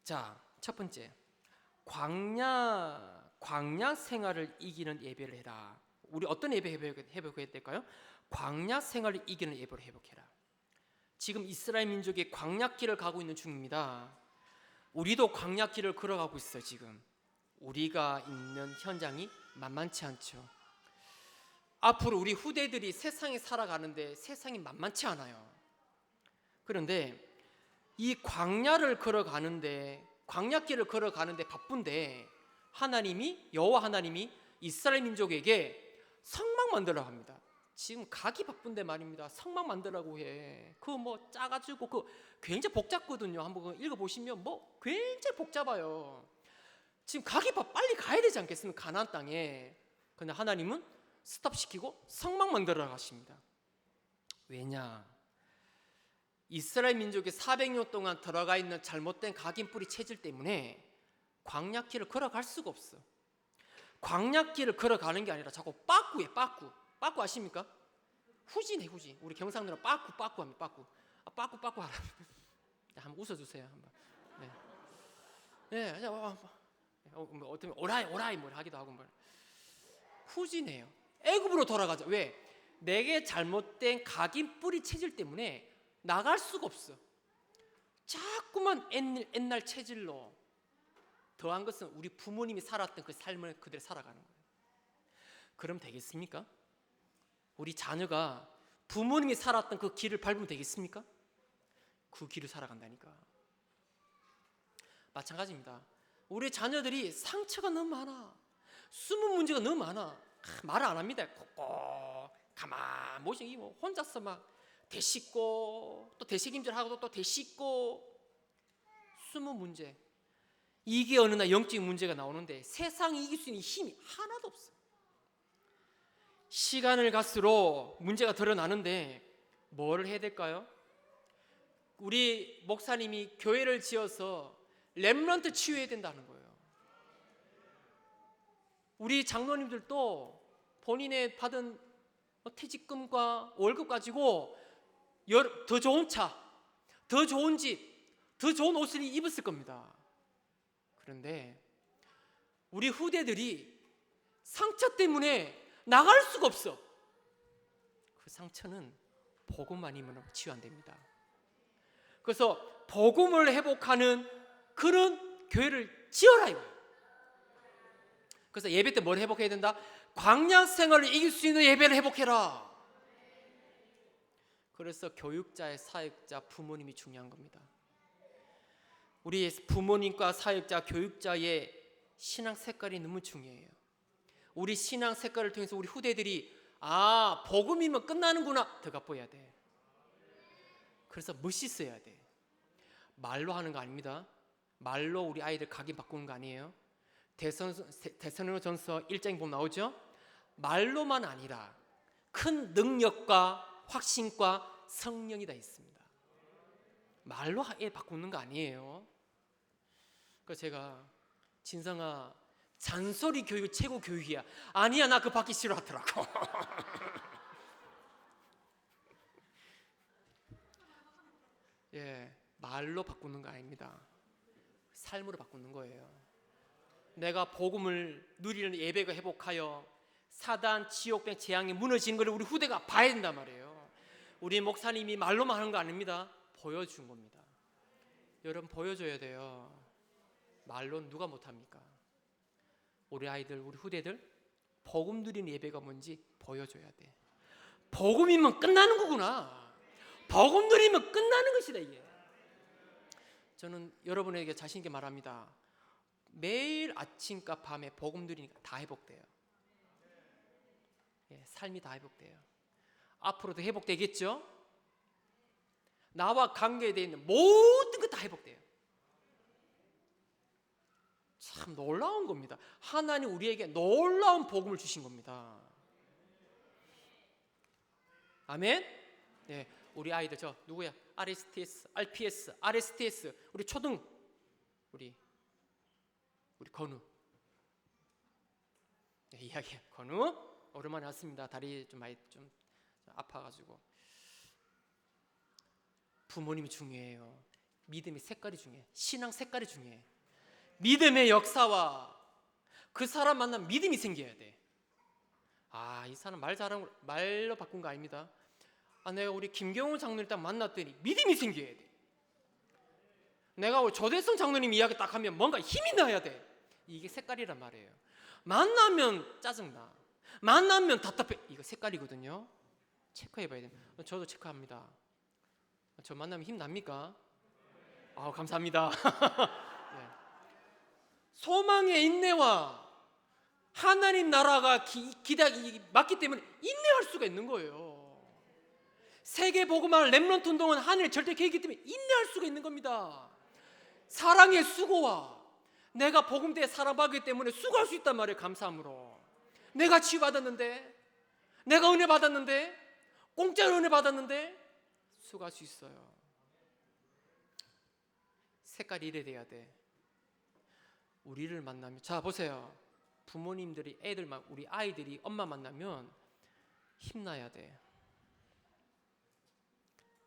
자, 첫 번째, 광야 생활을 이기는 예배를 해라. 우리 어떤 예배 회복해야 될까요? 광야 생활을 이기는 예배를 회복해라. 지금 이스라엘 민족이 광야길을 가고 있는 중입니다. 우리도 광야길을 걸어가고 있어요. 지금 우리가 있는 현장이 만만치 않죠. 앞으로 우리 후대들이 세상에 살아가는데 세상이 만만치 않아요. 그런데 이 광야길을 걸어가는데 바쁜데 여호와 하나님이 이스라엘 민족에게 성막 만들어 합니다. 지금 가기 바쁜데 말입니다. 성막 만들라고 해. 그거 뭐 짜가지고 그 굉장히 복잡거든요. 한번 읽어보시면 뭐 굉장히 복잡해요. 지금 빨리 가야 되지 않겠습니까? 가나안 땅에. 근데 하나님은 스톱시키고 성막 만들어 가십니다. 왜냐? 이스라엘 민족이 400년 동안 들어가 있는 잘못된 각인뿌리 체질 때문에 광야길을 걸어갈 수가 없어. 광야길을 걸어가는 게 아니라 자꾸 빠꾸해. 빠꾸 아십니까? 후지네 후지. 우리 경상도는 빠꾸 합니다. 빠꾸 하라. 한번 웃어주세요. 한번. 네. 어떤 오라이 뭘 하기도 하고 뭘. 후지네요. 애굽으로 돌아가자. 왜? 내게 잘못된 각인 뿌리 체질 때문에 나갈 수가 없어. 자꾸만 옛날 체질로. 더한 것은 우리 부모님이 살았던 그 삶을 그대로 살아가는 거예요. 그럼 되겠습니까? 우리 자녀가 부모님이 살았던 그 길을 밟으면 되겠습니까? 그 길을 살아간다니까. 마찬가지입니다. 우리 자녀들이 상처가 너무 많아. 숨은 문제가 너무 많아. 말을 안 합니다. 가만 모시기 혼자서 막 대씻고 또 대책임질하고 또 대씻고 숨은 문제. 이게 어느 날 영적인 문제가 나오는데 세상이 이길 수 있는 힘이 하나도 없어. 시간을 갈수록 문제가 드러나는데 뭘 해야 될까요? 우리 목사님이 교회를 지어서 렘넌트 치유해야 된다는 거예요. 우리 장로님들도 본인의 받은 퇴직금과 월급 가지고 더 좋은 차, 더 좋은 집, 더 좋은 옷을 입었을 겁니다. 그런데 우리 후대들이 상처 때문에 나갈 수가 없어. 그 상처는 복음만이면 치유 안 됩니다. 그래서 복음을 회복하는 그런 교회를 지어라 이거예요. 그래서 예배 때 뭘 회복해야 된다? 광야 생활을 이길 수 있는 예배를 회복해라. 그래서 교육자의 사역자, 부모님이 중요한 겁니다. 우리 부모님과 사역자, 교육자의 신앙 색깔이 너무 중요해요. 우리 신앙 색깔을 통해서 우리 후대들이 복음이면 끝나는구나 더 갚아야 돼. 그래서 멋있어야 돼. 말로 하는 거 아닙니다. 말로 우리 아이들 각인 바꾸는 거 아니에요. 데살로니가전서 1장에 보면 나오죠. 말로만 아니라 큰 능력과 확신과 성령이 다 있습니다. 말로 애 바꾸는 거 아니에요. 그래서 제가 진성아 잔소리 교육이 최고 교육이야. 아니야 나 그거 받기 싫어하더라고. 예, 말로 바꾸는 거 아닙니다. 삶으로 바꾸는 거예요. 내가 복음을 누리는 예배가 회복하여 사단, 지옥된 재앙이 무너지는 것을 우리 후대가 봐야 된단 말이에요. 우리 목사님이 말로만 하는 거 아닙니다. 보여준 겁니다. 여러분 보여줘야 돼요. 말로 누가 못합니까? 우리 아이들, 우리 후대들 복음 누리는 예배가 뭔지 보여줘야 돼. 복음이면 끝나는 거구나. 복음 누리면 끝나는 것이다 이게. 저는 여러분에게 자신 있게 말합니다. 매일 아침과 밤에 복음 누리니까 다 회복돼요. 예, 삶이 다 회복돼요. 앞으로도 회복되겠죠? 나와 관계되어 있는 모든 것 다 회복돼요. 참 놀라운 겁니다. 하나님 우리에게 놀라운 복음을 주신 겁니다. 아멘? 네, 우리 아이들 저 누구야? RSTS, RPS, RSTS 우리 초등 우리 건우 네, 이야기 건우 오랜만에 왔습니다. 다리 좀 많이 좀 아파가지고. 부모님이 중요해요. 믿음의 색깔이 중요해. 신앙 색깔이 중요해. 믿음의 역사와 그 사람 만나면 믿음이 생겨야 돼. 이 사람 말 잘하는 거 말로 바꾼 거 아닙니다. 내가 우리 김경호 장로님 딱 만났더니 믿음이 생겨야 돼. 내가 우리 조대성 장로님 이야기 딱 하면 뭔가 힘이 나야 돼. 이게 색깔이란 말이에요. 만나면 짜증나. 만나면 답답해. 이거 색깔이거든요. 체크해봐야 돼요. 저도 체크합니다. 저 만나면 힘 납니까? 감사합니다. 네. 소망의 인내와 하나님 나라가 기다리기 맞기 때문에 인내할 수가 있는 거예요. 세계 복음화를 렘넌트 운동은 하늘 절대 계획이기 때문에 인내할 수가 있는 겁니다. 사랑의 수고와 내가 복음대에 사랑받기 때문에 수고할 수 있단 말이에요. 감사함으로. 내가 치유받았는데, 내가 은혜 받았는데, 공짜로 은혜 받았는데 수고할 수 있어요. 색깔이 이래 돼야 돼. 우리를 만나면 자 보세요. 부모님들이 우리 아이들이 엄마 만나면 힘나야 돼.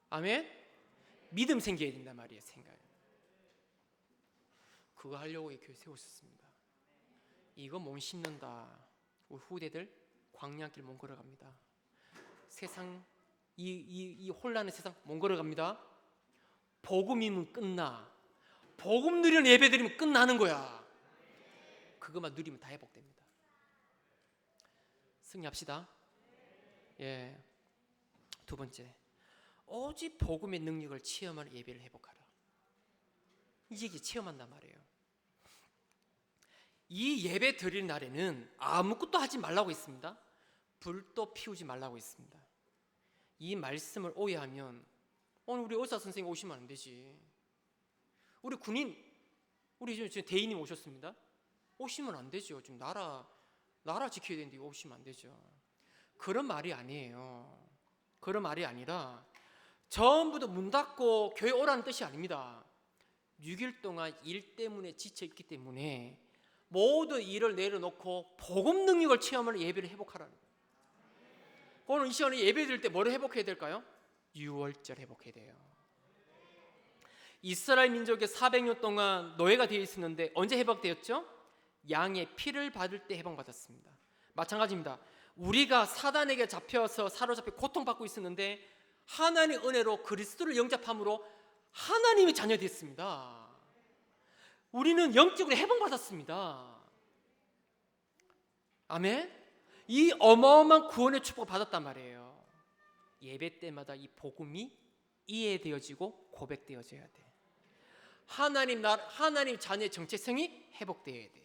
아멘? 믿음 생겨야 된단 말이에요. 생각. 그거 하려고 교회 세우셨습니다. 이거 못 심는다. 우리 후대들 광야길 못 걸어갑니다. 세상 이 혼란의 세상 못 걸어갑니다. 복음이면 끝나. 복음 누리는 예배 드리면 끝나는 거야. 그것만 누리면 다 회복됩니다. 승리합시다. 예. 두 번째, 오직 복음의 능력을 체험하는 예배를 회복하라. 이게 체험한단 말이에요. 이 예배 드리는 날에는 아무것도 하지 말라고 했습니다. 불도 피우지 말라고 했습니다. 이 말씀을 오해하면 오늘 우리 의사 선생님 오시면 안 되지. 우리 군인, 우리 지금 대인님 오셨습니다. 오시면 안 되죠. 지금 나라 지켜야 되는데 오시면 안 되죠. 그런 말이 아니에요. 그런 말이 아니라 전부 다 문 닫고 교회 오라는 뜻이 아닙니다. 6일 동안 일 때문에 지쳐있기 때문에 모든 일을 내려놓고 복음 능력을 체험하는 예배를 회복하라는 거예요. 오늘 이 시간에 예배 드릴 때 뭐를 회복해야 될까요? 유월절 회복해야 돼요. 이스라엘 민족이 400년 동안 노예가 되어 있었는데 언제 회복되었죠? 양의 피를 받을 때 회복받았습니다. 마찬가지입니다. 우리가 사단에게 잡혀서 사로잡혀 고통받고 있었는데 하나님의 은혜로 그리스도를 영접함으로 하나님의 자녀 됐습니다. 우리는 영적으로 회복받았습니다. 아멘. 이 어마어마한 구원의 축복을 받았단 말이에요. 예배 때마다 이 복음이 이해되어지고 고백되어져야 돼. 하나님 자녀의 정체성이 회복되어야 돼.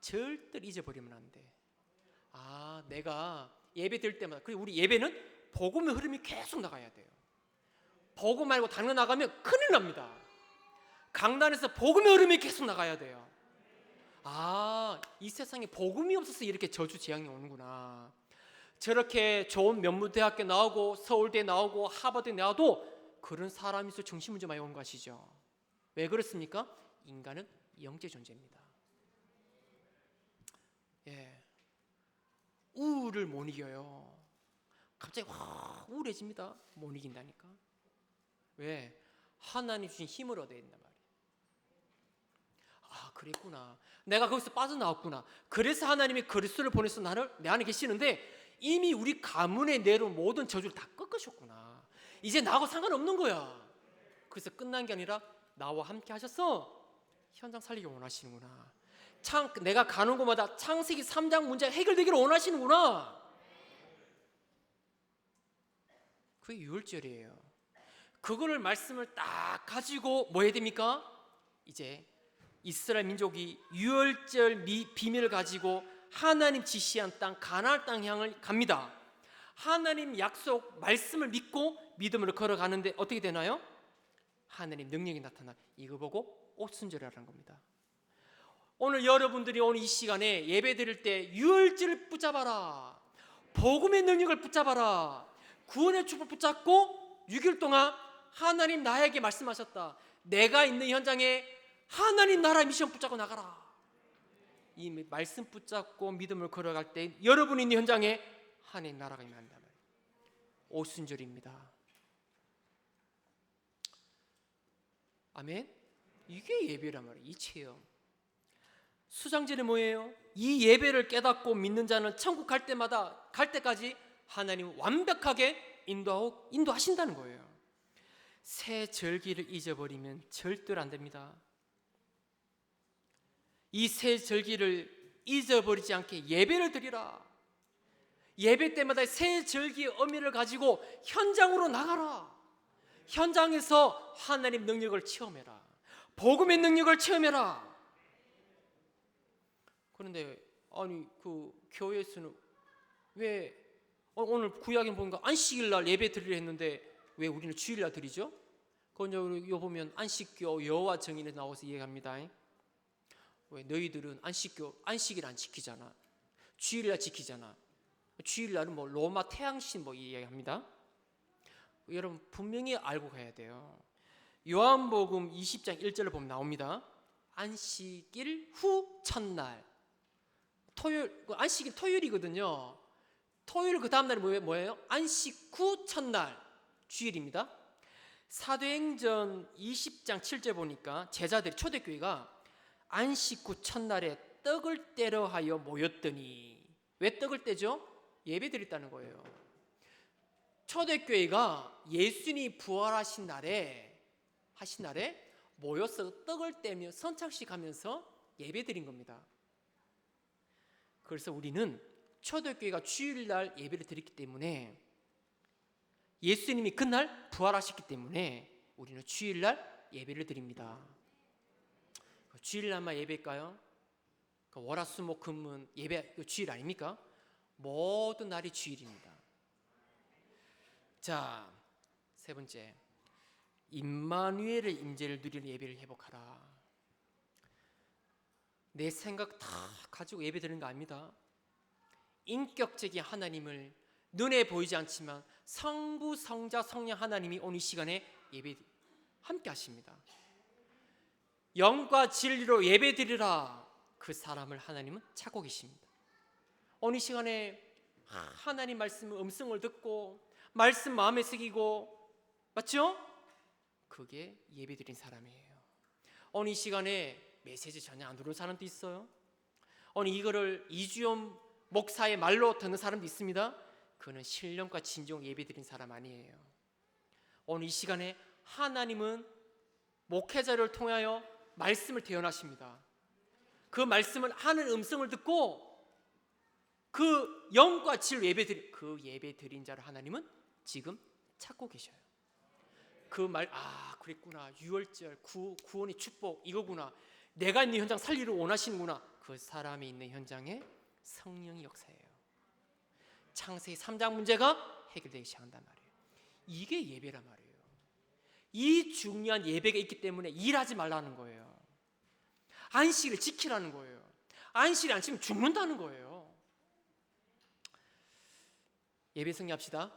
절대 잊어버리면 안 돼. 내가 예배 드릴 때마다, 그리고 우리 예배는 복음의 흐름이 계속 나가야 돼요. 복음 말고 다른 거 나가면 큰일 납니다. 강단에서 복음의 흐름이 계속 나가야 돼요. 이 세상에 복음이 없어서 이렇게 저주 재앙이 오는구나. 저렇게 좋은 명문대학교 나오고 서울대 나오고 하버드에 나와도 그런 사람이 있어 정신문제 많이 오는 것이죠. 왜 그렇습니까? 인간은 영적 존재입니다. 우울을 못 이겨요. 갑자기 확 우울해집니다. 못 이긴다니까. 왜? 하나님 주신 힘을 얻어야 된단 말이에요. 그랬구나. 내가 거기서 빠져나왔구나. 그래서 하나님이 그리스도를 보내서 내 안에 계시는데 이미 우리 가문에 내려온 모든 저주를 다 꺾으셨구나. 이제 나하고 상관없는 거야. 그래서 끝난 게 아니라 나와 함께 하셔서 현장 살리기 원하시는구나. 내가 가는 곳마다 창세기 3장 문제 해결되기를 원하시는구나. 그게 유월절이에요. 그거를 말씀을 딱 가지고 뭐 해야 됩니까? 이제 이스라엘 민족이 유월절 비밀을 가지고 하나님 지시한 땅 가나안 땅 향을 갑니다. 하나님 약속 말씀을 믿고 믿음으로 걸어가는데 어떻게 되나요? 하나님 능력이 나타나. 이거 보고 오순절이라는 겁니다. 오늘 여러분들이 오늘 이 시간에 예배 드릴 때 유월절을 붙잡아라. 복음의 능력을 붙잡아라. 구원의 축복을 붙잡고 6일 동안 하나님 나에게 말씀하셨다. 내가 있는 현장에 하나님 나라 미션 붙잡고 나가라. 이 말씀 붙잡고 믿음을 걸어갈 때 여러분이 있는 현장에 하나님 나라가 임한다. 오순절입니다. 아멘. 이게 예배란 말이에요. 이 체험. 수장절이 뭐예요? 이 예배를 깨닫고 믿는 자는 천국 갈 때까지 하나님 완벽하게 인도하신다는 거예요. 새 절기를 잊어버리면 절대로 안 됩니다. 이 새 절기를 잊어버리지 않게 예배를 드리라. 예배 때마다 새 절기의 의미를 가지고 현장으로 나가라. 현장에서 하나님 능력을 체험해라. 복음의 능력을 체험해라. 그런데 그 교회에서는 왜 오늘 구약에 보니까 안식일 날 예배 드리려 했는데 왜 우리는 주일 날 드리죠? 그건 이거 보면 안식교 여호와 증인에 나와서 이해합니다. 왜 너희들은 안식일 안 지키잖아. 주일 날 지키잖아. 주일 날은 뭐 로마 태양신 뭐 이야기합니다. 여러분 분명히 알고 가야 돼요. 요한복음 20장 1절을 보면 나옵니다. 안식일 후 첫날. 안식일 토요일이거든요. 토요일 그 다음 날이 뭐예요? 안식 후 첫날 주일입니다. 사도행전 20장 7절 보니까 제자들이 초대교회가 안식 후 첫날에 떡을 떼려 하여 모였더니, 왜 떡을 떼죠? 예배 드렸다는 거예요. 초대교회가 예수님이 부활하신 날에 모여서 떡을 떼며 선착식 하면서 예배 드린 겁니다. 그래서 우리는 초대교회가 주일날 예배를 드렸기 때문에, 예수님이 그날 부활하셨기 때문에 우리는 주일날 예배를 드립니다. 주일날만 예배일까요? 월화수목금은 예배 주일 아닙니까? 모든 날이 주일입니다. 자, 세 번째, 임마누엘의 임재를 누리는 예배를 회복하라. 내 생각 다 가지고 예배 드리는 거 아닙니다. 인격적인 하나님을 눈에 보이지 않지만 성부, 성자, 성령 하나님이 오늘 이 시간에 예배 함께 하십니다. 영과 진리로 예배 드리라. 그 사람을 하나님은 찾고 계십니다. 오늘 이 시간에 하나님 말씀의 음성을 듣고 말씀 마음에 새기고, 맞죠? 그게 예배드린 사람이에요. 오늘 이 시간에 메시지 전혀 안 들어온 사람도 있어요. 오늘 이거를 이주연 목사의 말로 듣는 사람도 있습니다. 그는 신령과 진정 예배드린 사람 아니에요. 오늘 이 시간에 하나님은 목회자를 통하여 말씀을 대언하십니다. 그 말씀은 하늘 음성을 듣고 그 영과 진리로 예배드린 자를 하나님은 지금 찾고 계셔요. 그 말, 그랬구나. 유월절, 구원의 축복 이거구나. 내가 있는 현장 살리를 원하시는구나. 그 사람이 있는 현장에 성령이 역사해요. 창세기 3장 문제가 해결되기 시작한단 말이에요. 이게 예배란 말이에요. 이 중요한 예배가 있기 때문에 일하지 말라는 거예요. 안식일을 지키라는 거예요. 안식일 안 지키면 죽는다는 거예요. 예배 승리합시다.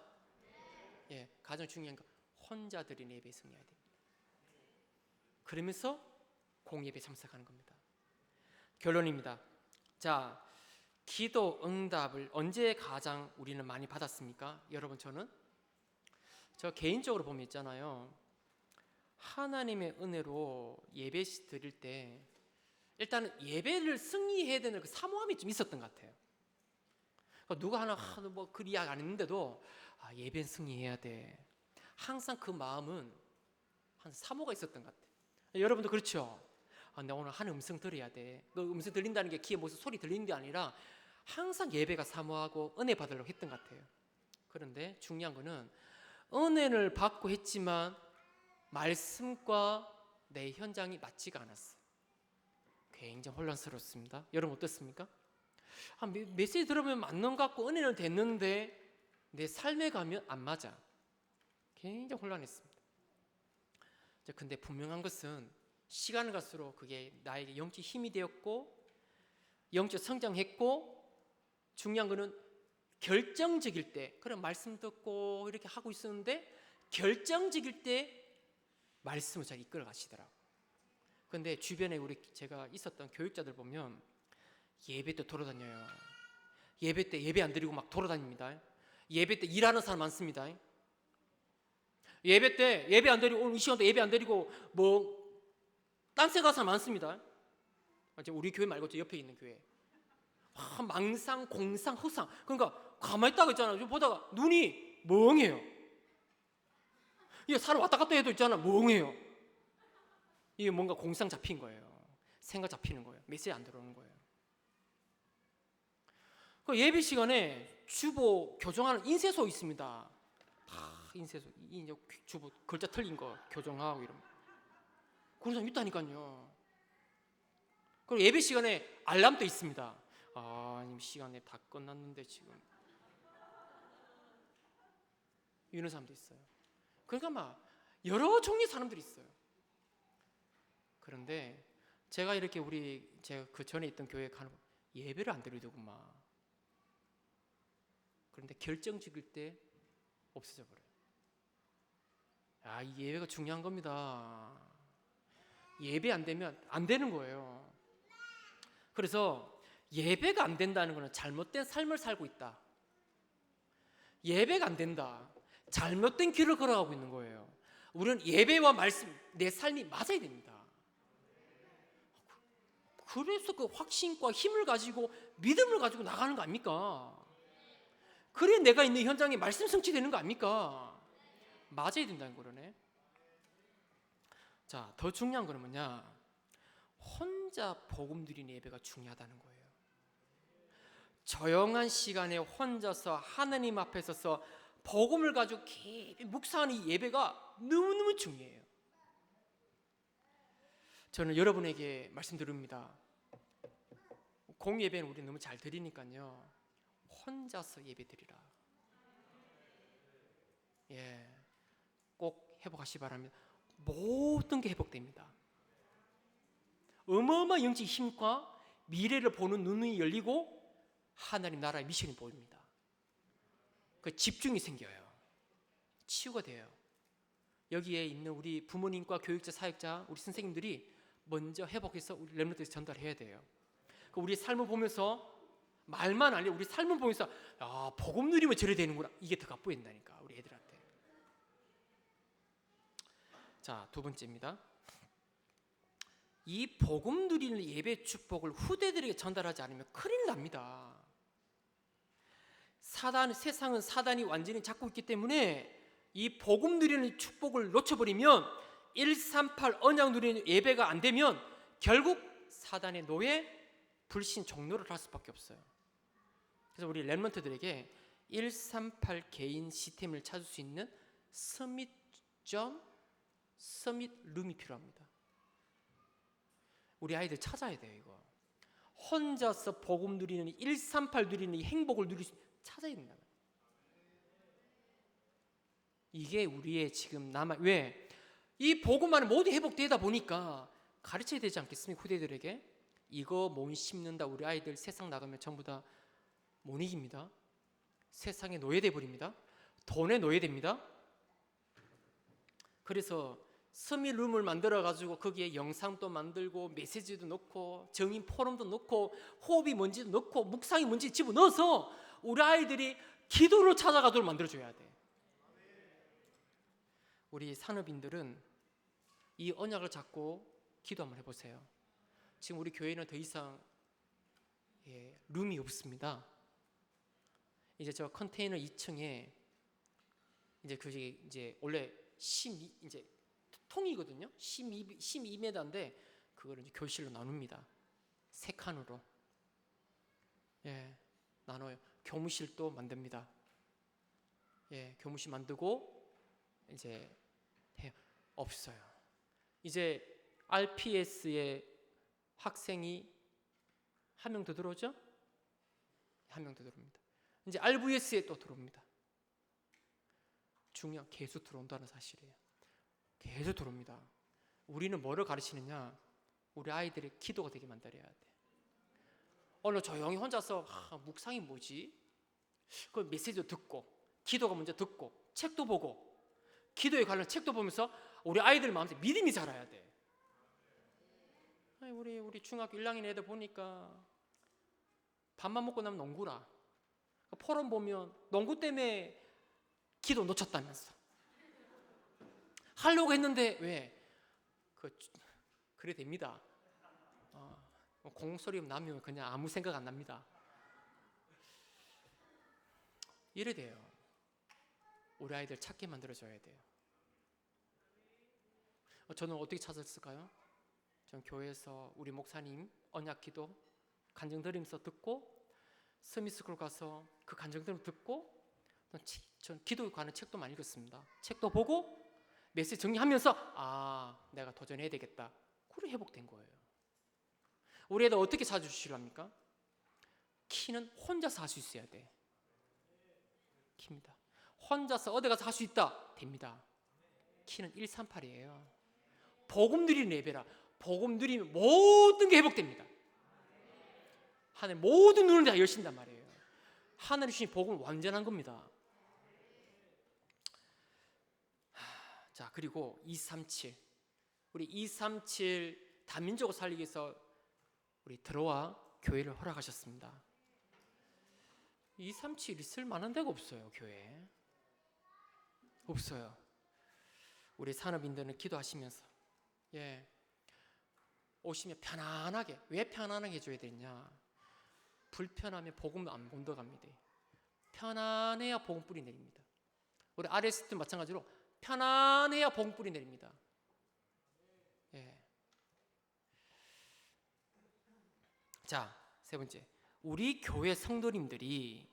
예, 가장 중요한 거 혼자 드린 예배 승리해야 됩니다. 그러면서 공예배 참석하는 겁니다. 결론입니다. 자, 기도 응답을 언제 가장 우리는 많이 받았습니까? 여러분, 저 개인적으로 보면 있잖아요. 하나님의 은혜로 예배 드릴 때 일단은 예배를 승리해야 되는 그 사모함이 좀 있었던 것 같아요. 누가 하나 뭐 그 이야기 안 했는데도 예배는 승리해야 돼. 항상 그 마음은 한 사모가 있었던 것 같아요. 여러분도 그렇죠? 나 오늘 한 음성 들어야 돼. 그 음성 들린다는 게 귀에 무슨 소리 들리는 게 아니라 항상 예배가 사모하고 은혜 받으려고 했던 것 같아요. 그런데 중요한 거는 은혜를 받고 했지만 말씀과 내 현장이 맞지가 않았어요. 굉장히 혼란스럽습니다. 여러분 어떻습니까? 메시지 들으면 맞는 것 같고 은혜는 됐는데 내 삶에 가면 안 맞아. 굉장히 혼란했습니다. 근데 분명한 것은 시간을 갈수록 그게 나에게 영적 힘이 되었고 영적 성장했고, 중요한 것은 결정적일 때, 그런 말씀 듣고 이렇게 하고 있었는데 결정적일 때 말씀을 잘 이끌어 가시더라고요. 그런데 주변에 제가 있었던 교육자들 보면 예배 때 돌아다녀요. 예배 때 예배 안 드리고 막 돌아다닙니다. 예배 때 일하는 사람 많습니다. 예배 때 예배 안 드리고, 오늘 이 시간도 예배 안 드리고 뭐 딴 데 가는 사람 많습니다. 우리 교회 말고 저 옆에 있는 교회 망상, 공상, 허상. 그러니까 가만히 있다가 있잖아요. 보다가 눈이 멍해요. 이게 사람 왔다 갔다 해도 있잖아, 멍해요. 이게 뭔가 공상 잡힌 거예요. 생각 잡히는 거예요. 메시지 안 들어오는 거예요. 그 예배 시간에 주보 교정하는 인쇄소 있습니다. 인쇄소, 주보 글자 틀린 거 교정하고 이런 그런 사람 있다니까요. 그리고 예배 시간에 알람도 있습니다. 이미 시간에 다 끝났는데 지금 이런 사람도 있어요. 그러니까 막 여러 종류의 사람들이 있어요. 그런데 제가 이렇게 제가 그 전에 있던 교회에 가는 예배를 안 드리더구만. 그런데 결정적일 때 없어져 버려요. 이 예배가 중요한 겁니다. 예배 안 되면 안 되는 거예요. 그래서 예배가 안 된다는 것은 잘못된 삶을 살고 있다. 예배가 안 된다. 잘못된 길을 걸어가고 있는 거예요. 우리는 예배와 말씀, 내 삶이 맞아야 됩니다. 그래서 그 확신과 힘을 가지고 믿음을 가지고 나가는 거 아닙니까? 그래 내가 있는 현장에 말씀 성취되는 거 아닙니까? 맞아야 된다는 거라네. 자, 더 중요한 거는 뭐냐? 혼자 복음 드리는 예배가 중요하다는 거예요. 조용한 시간에 혼자서 하나님 앞에 서서 복음을 가지고 깊이 묵상하는 이 예배가 너무너무 중요해요. 저는 여러분에게 말씀드립니다. 공예배는 우리 너무 잘 드리니까요, 혼자서 예배 드리라. 꼭 회복하시기 바랍니다. 모든 게 회복됩니다. 어마어마한 영적 힘과 미래를 보는 눈이 열리고 하나님 나라의 미션이 보입니다. 그 집중이 생겨요. 치유가 돼요. 여기에 있는 우리 부모님과 교육자, 사역자, 우리 선생님들이 먼저 회복해서 우리 렘넌트에서 전달해야 돼요. 우리 삶을 보면서 말만 아니라 우리 삶을 보면서 복음 누리면 저래 되는구나. 이게 더 갚보인다니까 우리 애들한테. 자, 두 번째입니다. 이 복음 누리는 예배 축복을 후대들에게 전달하지 않으면 큰일 납니다. 세상은 사단이 완전히 잡고 있기 때문에 이 복음 누리는 축복을 놓쳐버리면 138 언약 누리는 예배가 안 되면 결국 사단의 노예, 불신 종로를 할 수밖에 없어요. 그래서 우리 렘넌트들에게 138 개인 시스템을 찾을 수 있는 서밋 룸이 필요합니다. 우리 아이들 찾아야 돼요. 이거 혼자서 복음 누리는 138 누리는 이 행복을 누릴 수 찾아야 된다. 이게 우리의 지금 왜? 이 복음 안에 모두 회복되다 보니까 가르쳐야 되지 않겠습니까? 후대들에게 이거 못 심는다. 우리 아이들 세상 나가면 전부 다 못 이깁니다. 세상에 노예돼 버립니다. 돈에 노예됩니다. 그래서 서밋룸을 만들어 가지고 거기에 영상도 만들고 메시지도 넣고 정인 포럼도 넣고 호흡이 뭔지도 넣고 묵상이 뭔지 집어넣어서 우리 아이들이 기도를 찾아가도록 만들어줘야 돼. 우리 산업인들은 이 언약을 잡고 기도 한번 해보세요. 지금 우리 교회는 더 이상 룸이 없습니다. 이제 저 컨테이너 2층에 이제 그게 이제 원래 12 이제 통이거든요. 12m인데 그걸 이제 교실로 나눕니다. 세 칸으로 나눠요. 교무실도 만듭니다. 교무실 만들고 이제 해요. 없어요. 이제 RPS의 학생이 한 명 더 들어오죠? 한 명 더 들어옵니다. 이제 RVS에 또 들어옵니다. 중요한 계속 들어온다는 사실이에요. 계속 들어옵니다. 우리는 뭐를 가르치느냐? 우리 아이들의 기도가 되게 만들어야 돼. 오늘 조용히 혼자서 묵상이 뭐지? 그 메시지도 듣고 기도가 먼저 듣고 책도 보고 기도에 관련 책도 보면서 우리 아이들 마음속에 믿음이 자라야 돼. 우리 중학교 1학년 애들 보니까 밥만 먹고 나면 농구라. 포럼 보면 농구 때문에 기도 놓쳤다면서. 하려고 했는데 왜? 그래 됩니다. 공소리 나면 그냥 아무 생각 안 납니다. 이래 돼요. 우리 아이들 찾게 만들어줘야 돼요. 저는 어떻게 찾았을까요? 전 교회에서 우리 목사님 언약기도 간증드리면서 듣고 스미스쿨 가서 그 간증들을 듣고 전 기도에 관한 책도 많이 읽었습니다. 책도 보고 메시지 정리하면서 내가 도전해야 되겠다. 그래 회복된 거예요. 우리 애들 어떻게 찾아주시랍니까? 키는 혼자서 할 수 있어야 돼. 키입니다. 혼자서 어디 가서 할 수 있다. 됩니다. 키는 138이에요. 복음 누리는 예배라. 복음 누리면 모든 게 회복됩니다. 하늘 모든 눈을 다 여신단 말이에요. 하늘이 주신 복음은 완전한 겁니다. 자, 그리고 237 우리 237 다민족을 살리기 위해서 우리 들어와 교회를 허락하셨습니다. 237이 쓸 만한 데가 없어요. 교회에 없어요. 우리 산업인들은 기도하시면서 오시면 편안하게. 왜 편안하게 해줘야 되냐? 불편하면 복음 안 건너갑니다. 편안해야 복음 뿌리 내립니다. 우리 RS도 마찬가지로 편안해야 복음 뿌리 내립니다. 자, 세 번째, 우리 교회 성도님들이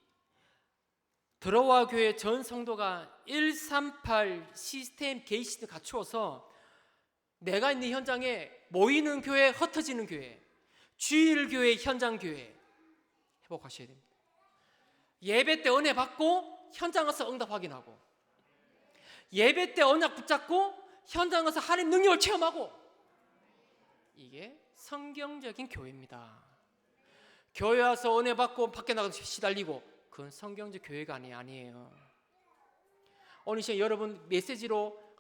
들어와 교회 전 성도가 138 시스템 게이시를 갖추어서 내가 있는 현장에 모이는 교회, 흩어지는 교회, 주일 교회, 현장 교회 회복하셔야 됩니다. 예배 때 은혜 받고 현장 가서 응답 확인하고, 예배 때 언약 붙잡고 현장 가서 하나님 능력을 체험하고, 이게 성경적인 교회입니다. 교회 와서 은혜 받고 밖에 나가서 시달리고, 그건 성경적 교회가 아니에요. 오늘 시간 여러분 메시지로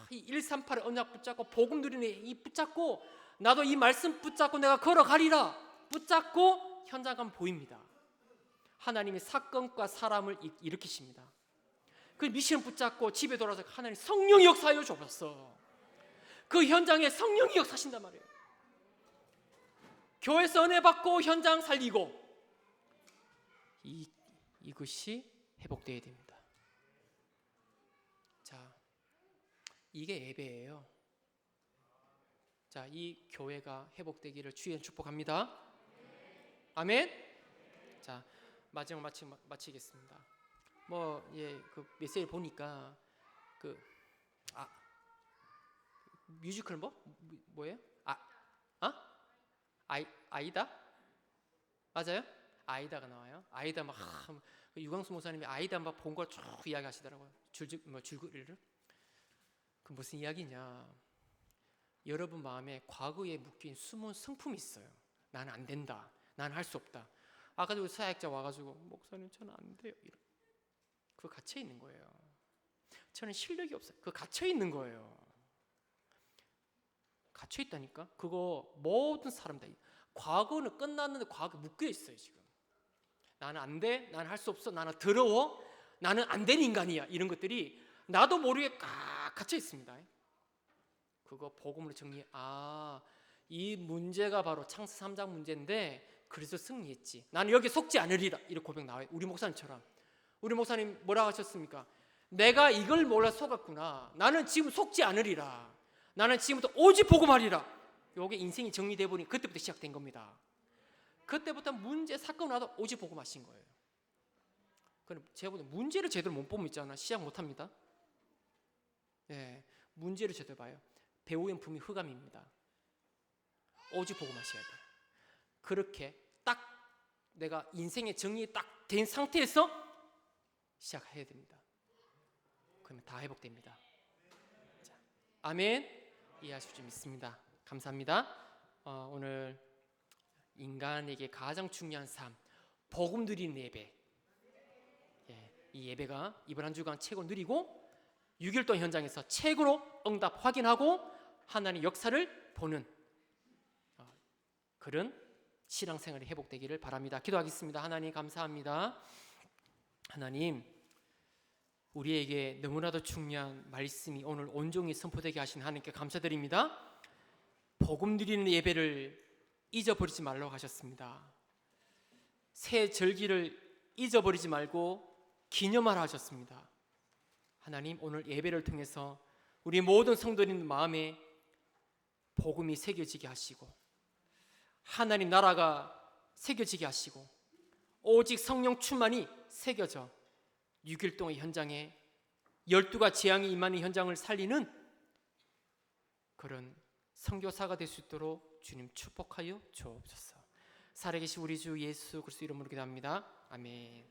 이 138의 언약 붙잡고 복음 누리는 이 붙잡고 나도 이 말씀 붙잡고 내가 걸어가리라 붙잡고 현장 가면 보입니다. 하나님이 사건과 사람을 일으키십니다. 그 미션 붙잡고 집에 돌아서 하나님 성령이 역사하여 주옵소서. 그 현장에 성령이 역사하신단 말이에요. 교회에서 은혜 받고 현장 살리고, 이것이 회복되어야 됩니다. 자, 이게 예배예요. 자, 이 교회가 회복되기를 주의 축복합니다. 아멘. 자, 마지막 마치겠습니다. 그 메시지 보니까 뮤지컬 뭐예요? 아이다? 맞아요? 아이다가 나와요. 아이다 유광수 목사님이 아이다 본 걸 쭉 이야기하시더라고요. 줄거리를. 그 무슨 이야기냐? 여러분 마음에 과거에 묶인 숨은 성품이 있어요. 나는 안 된다. 나는 할 수 없다. 아까도 사역자 와가지고 목사님 저는 안 돼요. 그거 갇혀 있는 거예요. 저는 실력이 없어요. 그거 갇혀 있는 거예요. 갇혀 있다니까. 그거 모든 사람들 과거는 끝났는데 과거 묶여 있어요 지금. 나는 안 돼. 나는 할 수 없어. 나는 더러워. 나는 안 되는 인간이야. 이런 것들이 나도 모르게 꽉 갇혀 있습니다. 그거 복음으로 정리해. 이 문제가 바로 창세 3장 문제인데 그래서 승리했지. 나는 여기 속지 않으리라. 이런 고백 나와요. 우리 목사님처럼. 우리 목사님 뭐라고 하셨습니까? 내가 이걸 몰라 속았구나. 나는 지금 속지 않으리라. 나는 지금부터 오직 복음하리라. 요게 인생이 정리돼 보니 그때부터 시작된 겁니다. 그때부터 문제 사건 나도 오직 복음하신 거예요. 그럼 제가 보기엔 문제를 제대로 못 보면 있잖아. 시작 못 합니다. 네, 문제를 제대로 봐요. 배우의 품이 흑암입니다. 오직 복음하셔야 돼요. 그렇게 딱 내가 인생의 정리 딱 된 상태에서 시작해야 됩니다. 그러면 다 회복됩니다. 자, 아멘. 이해하실 줄 믿습니다. 감사합니다. 오늘 인간에게 가장 중요한 삶, 복음 누리는 예배. 이 예배가 이번 한 주간 최고 누리고 6일 동안 현장에서 최고로 응답 확인하고 하나님의 역사를 보는 그런 신앙생활이 회복되기를 바랍니다. 기도하겠습니다. 하나님 감사합니다. 하나님, 우리에게 너무나도 중요한 말씀이 오늘 온종일 선포되게 하신 하나님께 감사드립니다. 복음 누리는 예배를 잊어버리지 말라고 하셨습니다. 새 절기를 잊어버리지 말고 기념하라 하셨습니다. 하나님, 오늘 예배를 통해서 우리 모든 성도님 마음에 복음이 새겨지게 하시고 하나님 나라가 새겨지게 하시고 오직 성령 충만이 새겨져 6일 동안 현장에 12가 재앙이 임하는 현장을 살리는 그런 선교사가 될 수 있도록 주님 축복하여 주옵소서. 살아계신 우리 주 예수 그리스도 이름으로 기도합니다. 아멘.